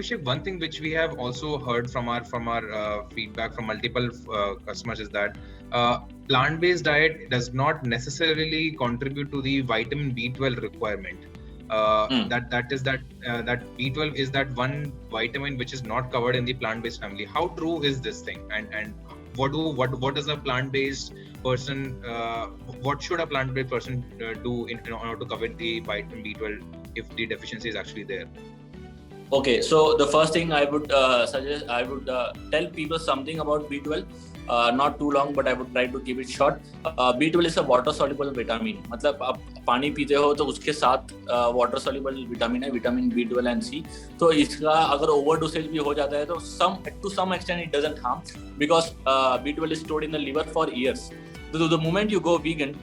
Abhishek, one thing which we have also heard from our feedback from multiple customers is that plant-based diet does not necessarily contribute to the vitamin B12 requirement. That B12 is that one vitamin which is not covered in the plant-based family. How true is this thing? And what does a plant-based person? What should a plant-based person do in order to cover the vitamin B12 if the deficiency is actually there? Okay, so the first thing I would suggest, I would tell people something about B12. Not too long, but I would try to keep it short. B12 is a water soluble vitamin. मतलब आप पानी पीते हो तो उसके साथ water soluble vitamin है, vitamin B12 and C. तो इसका अगर overdosage भी हो जाता है तो to some extent it doesn't harm because B12 is stored in the liver for years. So the moment you go vegan,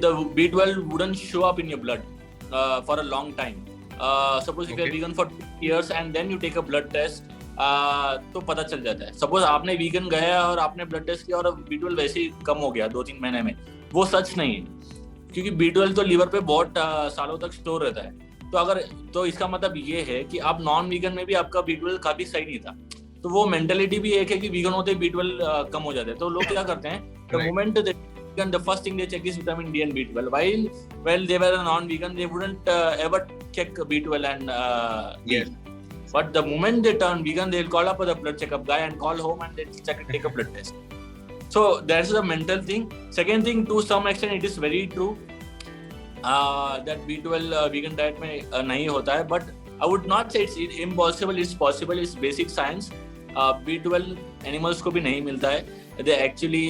the B12 wouldn't show up in your blood for a long time. Suppose if you're vegan for 2 years and then you take a blood test, तो पता चल जाता है. Suppose आपने vegan गया और आपने blood test किया और B12 वैसे ही कम हो गया 2-3 महीने में, वो सच नहीं है, क्योंकि B12 तो लीवर पे बहुत सालों तक स्टोर रहता है. तो इसका मतलब ये है कि आप नॉन वीगन में भी आपका B12 काफी सही नहीं था. तो वो मेंटेलिटी भी एक है कि वीगन होते B12 कम हो जाते हैं. तो लोग क्या करते हैं, the moment they vegan, the first thing they check is vitamin D and B12. While they were a non-vegan, they wouldn't ever check B12 and D. Yes. But the moment they turn vegan, they'll call up the blood checkup guy and call home and they'll take a blood test. So that's the mental thing. Second thing, to some extent, it is very true that B12 vegan diet में नहीं होता है. But I would not say it's impossible. It's possible. It's basic science. B12 animals को भी नहीं मिलता है. They actually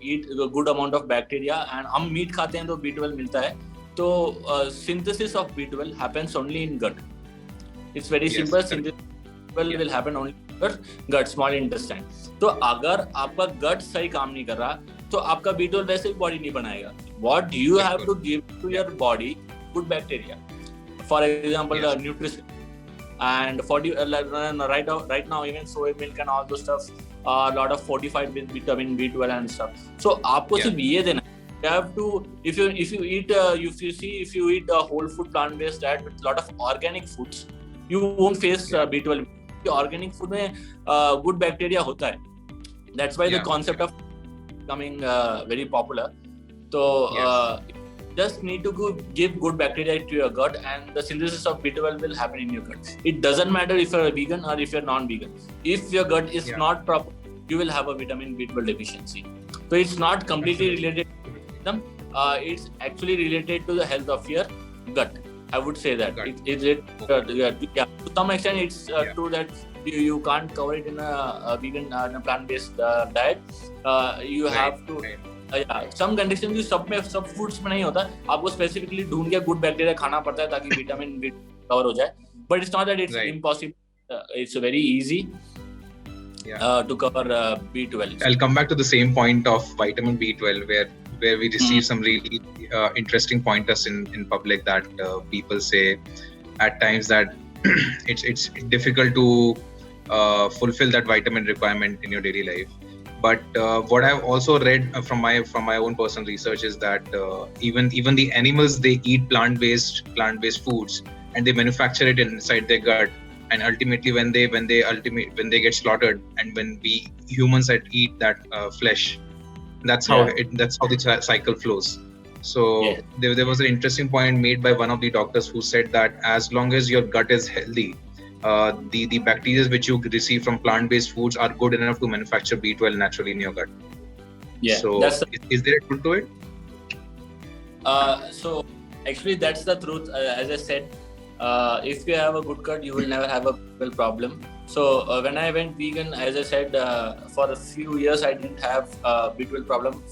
eat a good amount of bacteria, and हम meat खाते हैं तो B12 मिलता है. तो synthesis of B12 happens only in gut. It's very simple. Synthesis will happen only in gut, small intestine. तो अगर आपका gut सही काम नहीं कर रहा, तो आपका B12 वैसे ही body नहीं बनाएगा. What you have to give to your body good bacteria. For example, nutrition. And right now even soy milk and all those stuff, a lot of fortified with vitamin B12 and stuff. So आपको सिर्फ ये देना. You have to, if you eat a whole food plant-based diet with a lot of organic foods, you won't face B12. Organic food में good bacteria होता है. That's why the concept of becoming very popular. So just need to give good bacteria to your gut, and the synthesis of B12 will happen in your gut. It doesn't matter if you're a vegan or if you're non-vegan. If your gut is not proper, you will have a vitamin B12 deficiency. So it's not completely related to them. It's actually related to the health of your gut. I would say that. To some extent, it's true that you can't cover it in a vegan, in a plant-based diet. You have to. Some conditions भी सब foods में नहीं होता. आपको specifically ढूंढ के good bacteria खाना पड़ता है ताकि vitamin B cover हो जाए. But it's not that it's impossible. It's very easy to cover B12. I'll come back to the same point of vitamin B12 where we receive some really interesting pointers in public that people say at times that it's difficult to fulfill that vitamin requirement in your daily life. But what I've also read from my own personal research is that even the animals, they eat plant-based foods and they manufacture it inside their gut, and ultimately when they get slaughtered and when we humans eat that flesh, that's how the cycle flows. So there was an interesting point made by one of the doctors who said that as long as your gut is healthy, the bacteria which you receive from plant-based foods are good enough to manufacture B12 naturally in your gut. So is there a truth to it? So actually that's the truth. As I said, if you have a good gut, you will never have a B12 problem. So when I went vegan, as I said, for a few years I didn't have B12 problem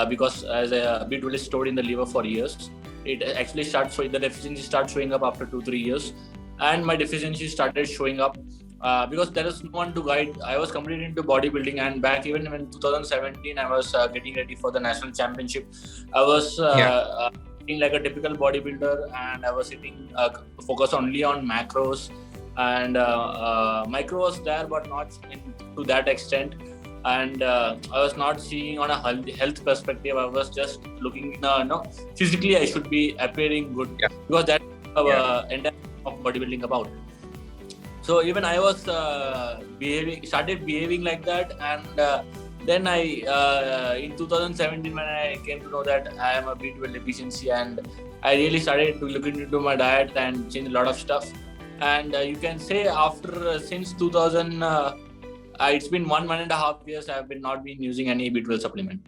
because as B12 is stored in the liver for years. It actually the deficiency starts showing up after 2-3 years. And my deficiency started showing up because there is no one to guide. I was completely into bodybuilding, and back even in 2017, I was getting ready for the national championship. I was eating like a typical bodybuilder, and I was eating focus only on macros, and micro was there, but not to that extent. And I was not seeing on a health perspective. I was just looking, physically I should be appearing good because that entire of bodybuilding about. So even I was started behaving like that, and then I in 2017 when I came to know that I am a B12 deficiency, and I really started to look into my diet and change a lot of stuff. And you can say after since 2000, it's been 1.5 years I've been not been using any B12 supplement.